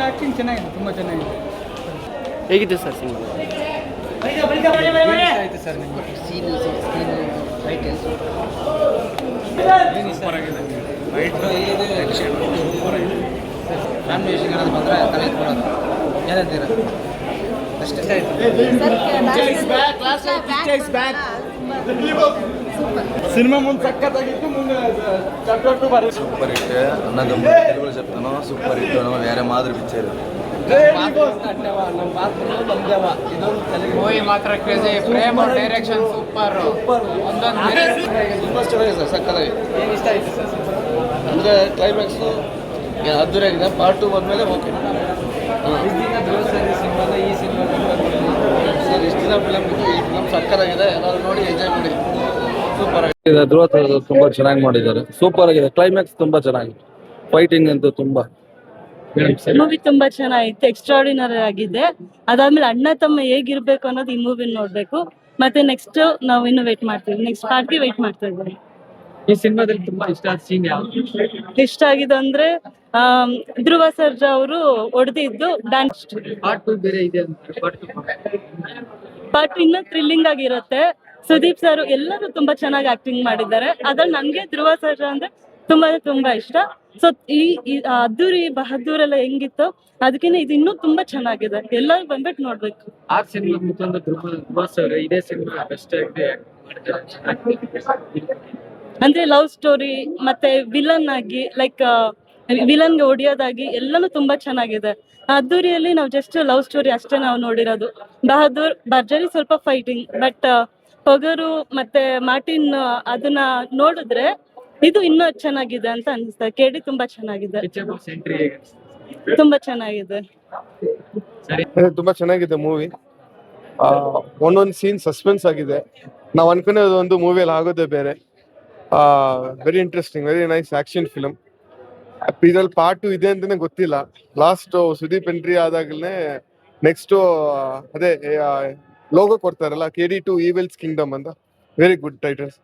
Acting ಚೆನ್ನಾಗಿದೆ, ತುಂಬ ಚೆನ್ನಾಗಿದೆ. ಹೇಗಿದೆ ಸರ್ ಸಿನಿಮಾ? ಆಯ್ತು ಸರ್ ನಿಮಗೆ ಸೀನ್ ಫ್ಯಾಮಿಲಿ ವಿಷಯಗಳನ್ನ ಬಂದರೆ ತಲೆ ಎತ್ಕೊಳ್ಳೋದು ಏನಂತೀರ ಅಷ್ಟೇ. సినిమా ముందు సక్కతాగిತ್ತು ముందు చట్టొట్టు బరి సూపర్ హిట్ అన్నదమ్ములు తెలుగులో చెప్తాను సూపర్ హిట్ వేరే మాదిరి పిక్చర్ ಮೂವಿ ಮಾತ್ರ ಕ್ರೇಜಿ, ಪ್ರೇಮ ಡೈರೆಕ್ಷನ್ ಸೂಪರ್, ತುಂಬ ಚೆನ್ನಾಗಿದೆ ಸರ್, ಸಕ್ಕತ್ತಾಗಿ. ಏನು ಇಷ್ಟ ಆಯಿತು ಸರ್? ಅಂದರೆ ಕ್ಲೈಮ್ಯಾಕ್ಸು ಅದ್ದೂರಿ ಆಗಿದೆ. ಪಾರ್ಟ್ 2 ಬಂದಮೇಲೆ ಓಕೆ. ಈ ಸಿನಿಮಾ ಸರ್ ಇಷ್ಟು ದಿನ ಫಿಲಮ್ ಇತ್ತು, ಈ ಫಿಲಮ್ ಸಕ್ಕತ್ತಾಗಿದೆ. ಎಲ್ಲರೂ ನೋಡಿ ಎಂಜಾಯ್ ಮಾಡಿ. ಸೂಪರ್ ಆಗಿದೆ. ಧ್ರುವ ತುಂಬಾ ಚೆನ್ನಾಗಿ ಮಾಡಿದ್ದಾರೆ, ಸೂಪರ್ ಆಗಿದೆ. ಕ್ಲೈಮ್ಯಾಕ್ಸ್ ತುಂಬಾ ಚೆನ್ನಾಗಿದೆ, ಫೈಟಿಂಗ್ ಅಂತೂ ತುಂಬಾ. ಮೂವಿ ತುಂಬಾ ಚೆನ್ನಾಗಿತ್ತು, ಎಕ್ಸ್ಟ್ರಾರ್ಡಿನರಿ ಆಗಿದೆ. ಅದಾದ್ಮೇಲೆ ಅಣ್ಣ ತಮ್ಮ ಹೇಗಿರ್ಬೇಕು ಅನ್ನೋದು ಈ ಮೂವಿ ನೋಡ್ಬೇಕು. ಮತ್ತೆ ನೆಕ್ಸ್ಟ್ ನಾವು ಇನ್ನು ವೇಟ್ ಮಾಡ್ತೀವಿ, ನೆಕ್ಸ್ಟ್ ಪಾರ್ಟ್ಗೆ ವೇಟ್ ಮಾಡ್ತಾ ಇದ್ದೀವಿ. ಈ ಸಿನಿಮಾದಲ್ಲಿ ತುಂಬಾ ಇಷ್ಟ ಆದ ಸೀನ್ ಯಾವುದು? ಇಷ್ಟ ಆಗಿದೆ ಅಂದ್ರೆ ಧ್ರುವ ಸರ್ಜಾ ಅವರು ಹೊಡೆದಿದ್ದು ಡ್ಯಾನ್ಸ್. ಪಾರ್ಟ್ 2 ಬೇರೆ ಇದೆ ಅಂತ. ಪಾರ್ಟ್ ಇನ್ನೂ ಥ್ರಿಲ್ಲಿಂಗ್ ಆಗಿರುತ್ತೆ. ಸುದೀಪ್ ಸರ್ ಎಲ್ಲರೂ ತುಂಬಾ ಚೆನ್ನಾಗಿ ಆಕ್ಟಿಂಗ್ ಮಾಡಿದ್ದಾರೆ. ಅದ್ರಲ್ಲಿ ನನ್ಗೆ ಧ್ರುವ ಸರ್ಜಾ ಅಂದ್ರೆ ತುಂಬಾ ಇಷ್ಟ. ಸೊ ಈ ಅದ್ದೂರಿ ಬಹದ್ದೂರ್ ಎಲ್ಲ ಹೆಂಗಿತ್ತು ಅದಕ್ಕಿಂತ ಇದು ಇನ್ನೂ ತುಂಬಾ ಚೆನ್ನಾಗಿದೆ. ಎಲ್ಲರೂ ಬಂದ್ಬಿಟ್ಟು ನೋಡ್ಬೇಕು. ಆ ಸಿನಿಮಾ ಮುಖಂಡ ಧ್ರುವ ಸರ್ ಇದೇ ಸಿನಿಮಾ ಬೆಸ್ಟ್ ಆಗಿದೆ ಅಂದ್ರೆ ಲವ್ ಸ್ಟೋರಿ ಮತ್ತೆ ವಿಲನ್ ಆಗಿ ಲೈಕ್ ವಿಲನ್ಗೆ ಹೊಡಿಯೋದಾಗಿ ಎಲ್ಲಾನು ತುಂಬಾ ಚೆನ್ನಾಗಿದೆ. ಅದ್ದೂರಿಯಲ್ಲಿ ನಾವು ಜಸ್ಟ್ ಲವ್ ಸ್ಟೋರಿ ಅಷ್ಟೇ ನಾವು ನೋಡಿರೋದು. ಬಹದ್ದೂರ್ ಭರ್ಜರಿ ಸ್ವಲ್ಪ ಫೈಟಿಂಗ್, ಬಟ್ ಪೊಗರು ಮತ್ತೆ ಮಾರ್ಟಿನ್ ಅದನ್ನ ನೋಡಿದ್ರೆ ಇದು ಇನ್ನೂ ಚೆನ್ನಾಗಿದೆ ಅಂತ ಅನಿಸ್ತಾ. ಕೇಳಿ ತುಂಬಾ ಚೆನ್ನಾಗಿದೆ, ತುಂಬಾ ಚೆನ್ನಾಗಿದೆ. ತುಂಬಾ ಚೆನ್ನಾಗಿದೆ ಮೂವಿ. ಒಂದೊಂದು ಸೀನ್ ಸಸ್ಪೆನ್ಸ್ ಆಗಿದೆ. ನಾವು ಅನ್ಕೊಂಡಿರೋದು ಒಂದು ಮೂವಿಯಲ್ಲಿ ಆಗೋದೇ ಬೇರೆ. Very interesting, very nice action film. ಇದ್ರಲ್ಲಿ ಪಾರ್ಟ್ 2 ಇದೆ ಅಂತಾನೆ ಗೊತ್ತಿಲ್ಲ. ಲಾಸ್ಟ್ ಸುದೀಪ್ ಎಂಟ್ರಿ ಆದಾಗಲೇ ನೆಕ್ಸ್ಟ್ ಅದೇ ಲೋಗೋ ಕೊಡ್ತಾರಲ್ಲ, KD2 ಈವಿಲ್ಸ್ ಕಿಂಗ್ಡಮ್ ಅಂತ. Very good titles.